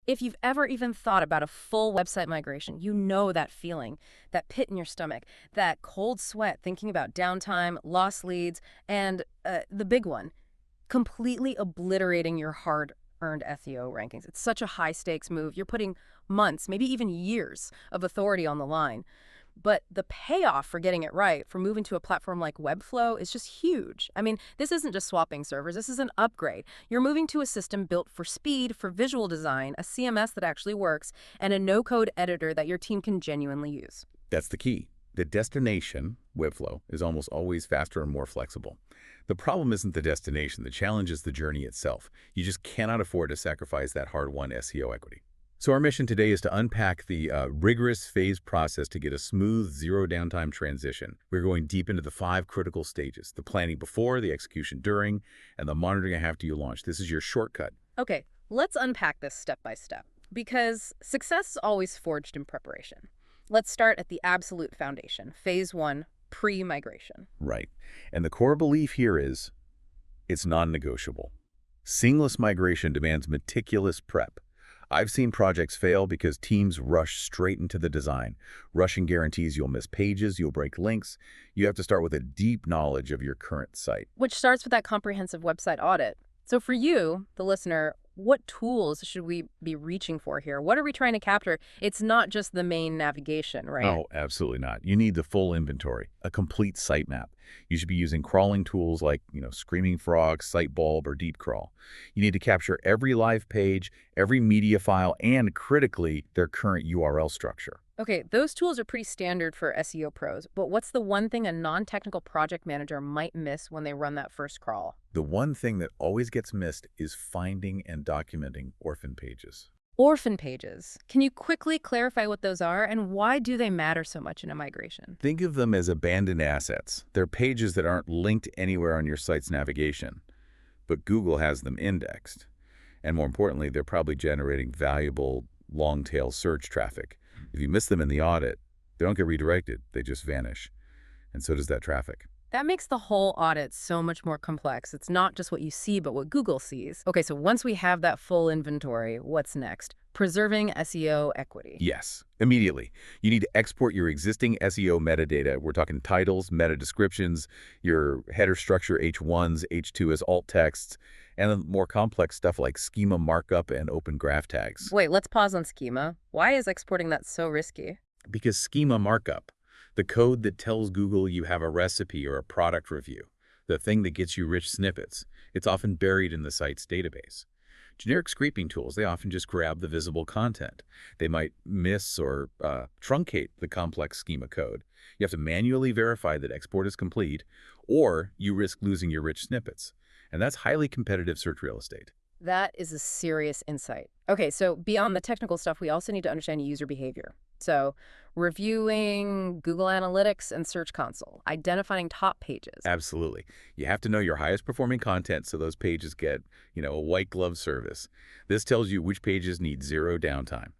If you've ever even thought about a full website migration, you know that feeling, that pit in your stomach, that cold sweat thinking about downtime, lost leads, and the big one, completely obliterating your hard-earned SEO rankings. It's such a high-stakes move. You're putting months, maybe even years of authority on the line. But the payoff for getting it right, for moving to a platform like Webflow, is just huge. I mean, this isn't just swapping servers, this is an upgrade. You're moving to a system built for speed, for visual design, a CMS that actually works, and a no-code editor that your team can genuinely use. That's the key. The destination, Webflow, is almost always faster and more flexible. The problem isn't the destination, the challenge is the journey itself. You just cannot afford to sacrifice that hard-won SEO equity. So our mission today is to unpack the rigorous phase process to get a smooth, zero downtime transition. We're going deep into the 5 critical stages: the planning before, the execution during, and the monitoring after you launch. This is your shortcut. Okay, let's unpack this step by step, because success is always forged in preparation. Let's start at the absolute foundation, phase 1, pre-migration. Right. And the core belief here is it's non-negotiable. Seamless migration demands meticulous prep. I've seen projects fail because teams rush straight into the design. Rushing guarantees you'll miss pages, you'll break links. You have to start with a deep knowledge of your current site. Which starts with that comprehensive website audit. So for you, the listener, what tools should we be reaching for here? What are we trying to capture? It's not just the main navigation, right? Oh, absolutely not. You need the full inventory, a complete sitemap. You should be using crawling tools like, Screaming Frog, Sitebulb, or Deep Crawl. You need to capture every live page, every media file, and critically, their current URL structure. Okay, those tools are pretty standard for SEO pros, but what's the one thing a non-technical project manager might miss when they run that first crawl? The one thing that always gets missed is finding and documenting orphan pages. Orphan pages. Can you quickly clarify what those are and why do they matter so much in a migration? Think of them as abandoned assets. They're pages that aren't linked anywhere on your site's navigation, but Google has them indexed. And more importantly, they're probably generating valuable long-tail search traffic. If you miss them in the audit, they don't get redirected, they just vanish. And so does that traffic. That makes the whole audit so much more complex. It's not just what you see, but what Google sees. Okay, so once we have that full inventory, what's next? Preserving SEO equity. Yes, immediately. You need to export your existing SEO metadata. We're talking titles, meta descriptions, your header structure H1s, H2 as alt texts, and then more complex stuff like schema markup and open graph tags. Wait, let's pause on schema. Why is exporting that so risky? Because schema markup, the code that tells Google you have a recipe or a product review, the thing that gets you rich snippets, it's often buried in the site's database. Generic scraping tools, they often just grab the visible content. They might miss or truncate the complex schema code. You have to manually verify that export is complete, or you risk losing your rich snippets. And that's highly competitive search real estate. That is a serious insight. Okay, so beyond the technical stuff, we also need to understand user behavior. So reviewing Google Analytics and Search Console, identifying top pages. Absolutely. You have to know your highest performing content so those pages get, a white glove service. This tells you which pages need zero downtime.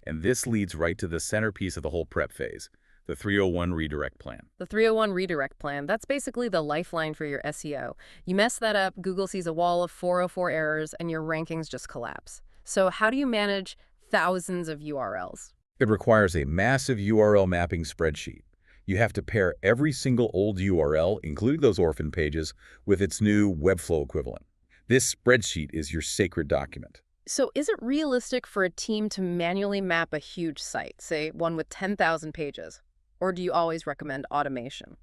And this leads right to the centerpiece of the whole prep phase, the 301 redirect plan. The 301 redirect plan, that's basically the lifeline for your SEO. You mess that up, Google sees a wall of 404 errors, and your rankings just collapse. So how do you manage thousands of URLs? It requires a massive URL mapping spreadsheet. You have to pair every single old URL, including those orphan pages, with its new Webflow equivalent. This spreadsheet is your sacred document. So is it realistic for a team to manually map a huge site, say one with 10,000 pages? Or do you always recommend automation?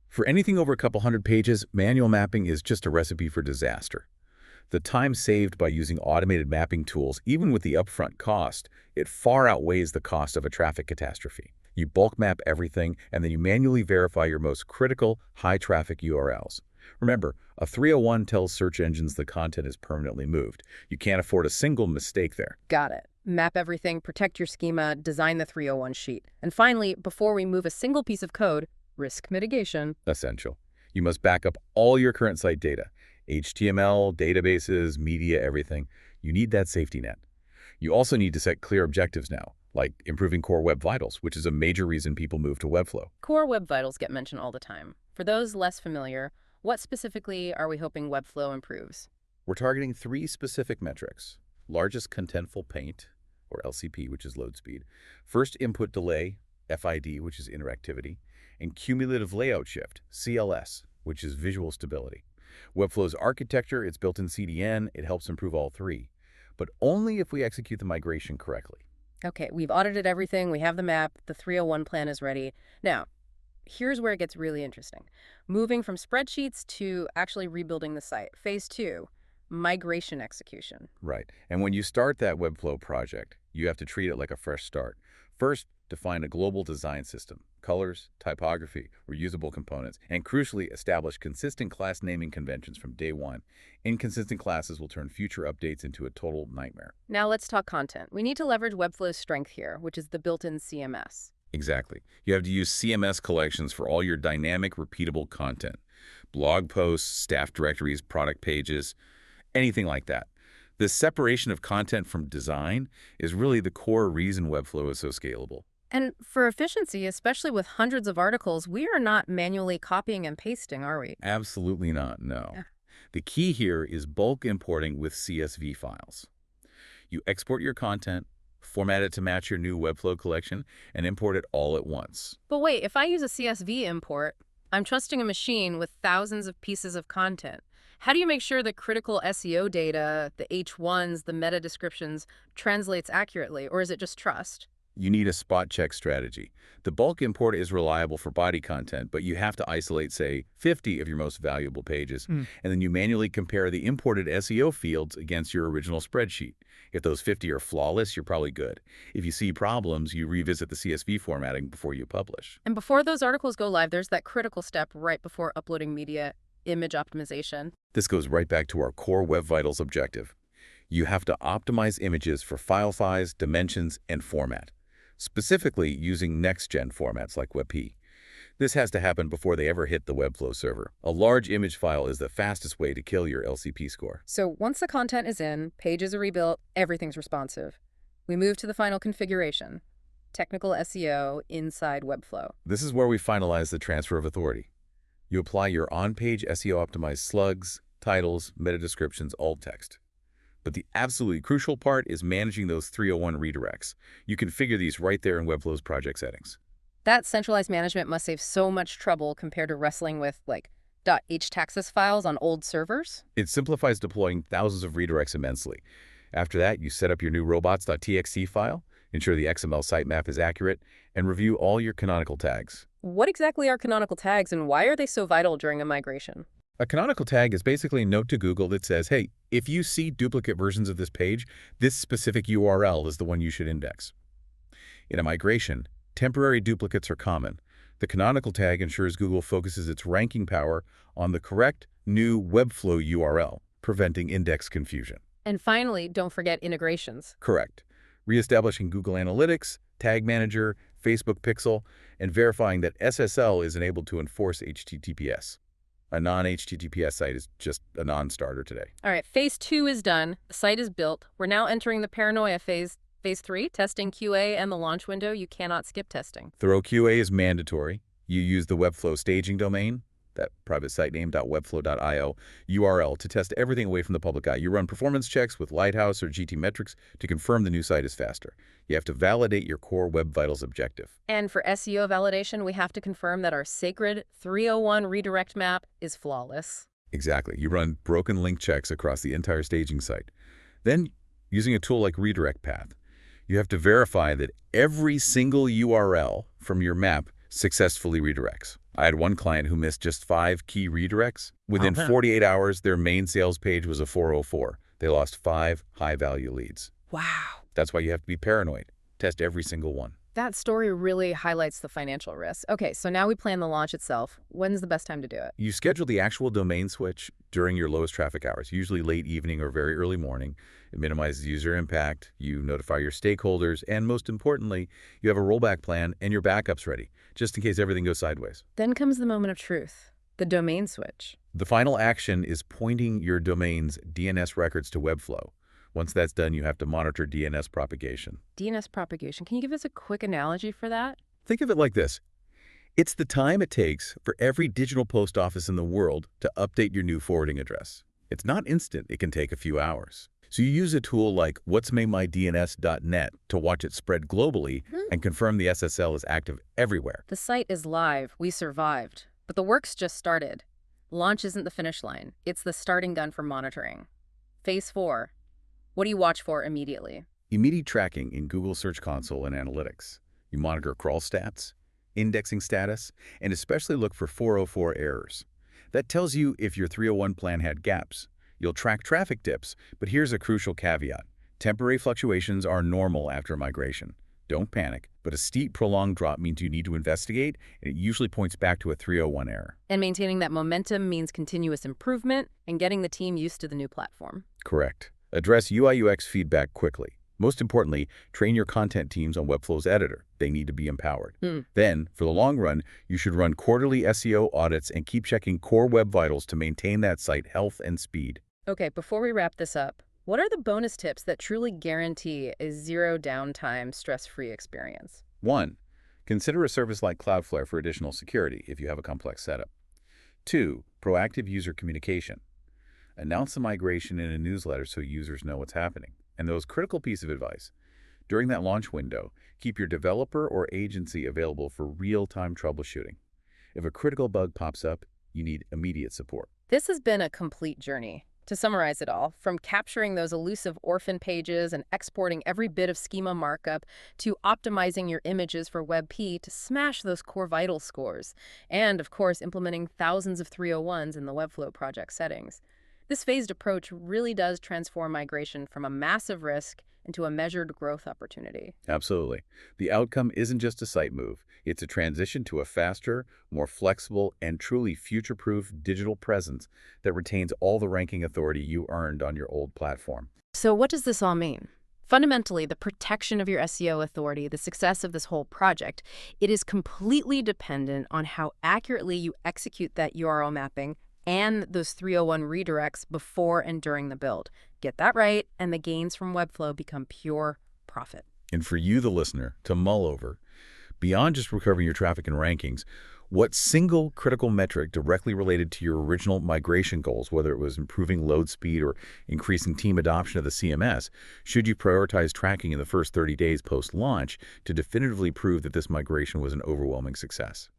For anything over a couple hundred pages, manual mapping is just a recipe for disaster. The time saved by using automated mapping tools, even with the upfront cost, it far outweighs the cost of a traffic catastrophe. You bulk map everything, and then you manually verify your most critical, high-traffic URLs. Remember, a 301 tells search engines the content is permanently moved. You can't afford a single mistake there. Got it. Map everything, protect your schema, design the 301 sheet. And finally, before we move a single piece of code, risk mitigation. Essential. You must back up all your current site data. HTML, databases, media, everything. You need that safety net. You also need to set clear objectives now, like improving core web vitals, which is a major reason people move to Webflow. Core web vitals get mentioned all the time. For those less familiar, what specifically are we hoping Webflow improves? We're targeting 3 specific metrics: largest contentful paint, or LCP, which is load speed, first input delay, FID, which is interactivity, and cumulative layout shift, CLS, which is visual stability. Webflow's architecture, it's built in CDN, it helps improve all three, but only if we execute the migration correctly. Okay, we've audited everything, we have the map, the 301 plan is ready. Now, here's where it gets really interesting. Moving from spreadsheets to actually rebuilding the site. Phase 2, migration execution. Right. And when you start that Webflow project, you have to treat it like a fresh start. First, define a global design system, colors, typography, reusable components, and crucially, establish consistent class naming conventions from day one. Inconsistent classes will turn future updates into a total nightmare. Now let's talk content. We need to leverage Webflow's strength here, which is the built-in CMS. Exactly. You have to use CMS collections for all your dynamic, repeatable content. Blog posts, staff directories, product pages, anything like that. The separation of content from design is really the core reason Webflow is so scalable. And for efficiency, especially with hundreds of articles, we are not manually copying and pasting, are we? Absolutely not, no. Yeah. The key here is bulk importing with CSV files. You export your content, format it to match your new Webflow collection, and import it all at once. But wait, if I use a CSV import, I'm trusting a machine with thousands of pieces of content. How do you make sure that critical SEO data, the H1s, the meta descriptions, translates accurately, or is it just trust? You need a spot check strategy. The bulk import is reliable for body content, but you have to isolate, say, 50 of your most valuable pages, and then you manually compare the imported SEO fields against your original spreadsheet. If those 50 are flawless, you're probably good. If you see problems, you revisit the CSV formatting before you publish. And before those articles go live, there's that critical step right before uploading media, image optimization. This goes right back to our core Web Vitals objective. You have to optimize images for file size, dimensions, and format, specifically using next-gen formats like WebP. This has to happen before they ever hit the Webflow server. A large image file is the fastest way to kill your LCP score. So once the content is in, pages are rebuilt, everything's responsive. We move to the final configuration, technical SEO inside Webflow. This is where we finalize the transfer of authority. You apply your on-page SEO-optimized slugs, titles, meta descriptions, alt text. But the absolutely crucial part is managing those 301 redirects. You configure these right there in Webflow's project settings. That centralized management must save so much trouble compared to wrestling with, like, .htaxis files on old servers. It simplifies deploying thousands of redirects immensely. After that, you set up your new robots.txt file, ensure the XML sitemap is accurate, and review all your canonical tags. What exactly are canonical tags, and why are they so vital during a migration? A canonical tag is basically a note to Google that says, hey, if you see duplicate versions of this page, this specific URL is the one you should index. In a migration, temporary duplicates are common. The canonical tag ensures Google focuses its ranking power on the correct new Webflow URL, preventing index confusion. And finally, don't forget integrations. Correct. Reestablishing Google Analytics, Tag Manager, Facebook Pixel, and verifying that SSL is enabled to enforce HTTPS. A non-HTTPS site is just a non-starter today. All right, phase 2 is done. The site is built. We're now entering the paranoia phase. Phase 3, testing QA and the launch window. You cannot skip testing. Thorough QA is mandatory. You use the Webflow staging domain, that private site name .webflow.io URL, to test everything away from the public eye. You run performance checks with Lighthouse or GTmetrix to confirm the new site is faster. You have to validate your core Web Vitals objective. And for SEO validation, we have to confirm that our sacred 301 redirect map is flawless. Exactly. You run broken link checks across the entire staging site. Then, using a tool like Redirect Path, you have to verify that every single URL from your map successfully redirects. I had one client who missed just 5 key redirects. Within 48 hours, their main sales page was a 404. They lost 5 high-value leads. Wow. That's why you have to be paranoid. Test every single one. That story really highlights the financial risk. Okay, so now we plan the launch itself. When's the best time to do it? You schedule the actual domain switch during your lowest traffic hours, usually late evening or very early morning. It minimizes user impact, you notify your stakeholders, and most importantly, you have a rollback plan and your backups ready, just in case everything goes sideways. Then comes the moment of truth, the domain switch. The final action is pointing your domain's DNS records to Webflow. Once that's done, you have to monitor DNS propagation. DNS propagation. Can you give us a quick analogy for that? Think of it like this. It's the time it takes for every digital post office in the world to update your new forwarding address. It's not instant. It can take a few hours. So you use a tool like what'smademydns.net to watch it spread globally and confirm the SSL is active everywhere. The site is live. We survived. But the work's just started. Launch isn't the finish line. It's the starting gun for monitoring. Phase 4. What do you watch for immediately? Immediate tracking in Google Search Console and Analytics. You monitor crawl stats, indexing status, and especially look for 404 errors. That tells you if your 301 plan had gaps. You'll track traffic dips, but here's a crucial caveat. Temporary fluctuations are normal after migration. Don't panic, but a steep, prolonged drop means you need to investigate, and it usually points back to a 301 error. And maintaining that momentum means continuous improvement and getting the team used to the new platform. Correct. Address UI/UX feedback quickly. Most importantly, train your content teams on Webflow's editor. They need to be empowered. Then, for the long run, you should run quarterly SEO audits and keep checking core web vitals to maintain that site health and speed. Okay, before we wrap this up, what are the bonus tips that truly guarantee a zero downtime, stress-free experience? 1. Consider a service like Cloudflare for additional security if you have a complex setup. 2. Proactive user communication. Announce the migration in a newsletter so users know what's happening. And those critical piece of advice. During that launch window, keep your developer or agency available for real-time troubleshooting. If a critical bug pops up, you need immediate support. This has been a complete journey. To summarize it all, from capturing those elusive orphan pages and exporting every bit of schema markup to optimizing your images for WebP to smash those core vital scores, and, of course, implementing thousands of 301s in the Webflow project settings. This phased approach really does transform migration from a massive risk into a measured growth opportunity. Absolutely. The outcome isn't just a site move. It's a transition to a faster, more flexible, and truly future-proof digital presence that retains all the ranking authority you earned on your old platform. So what does this all mean? Fundamentally, the protection of your SEO authority, the success of this whole project, it is completely dependent on how accurately you execute that URL mapping and those 301 redirects before and during the build. Get that right, and the gains from Webflow become pure profit. And for you, the listener, to mull over, beyond just recovering your traffic and rankings, what single critical metric directly related to your original migration goals, whether it was improving load speed or increasing team adoption of the CMS, should you prioritize tracking in the first 30 days post-launch to definitively prove that this migration was an overwhelming success?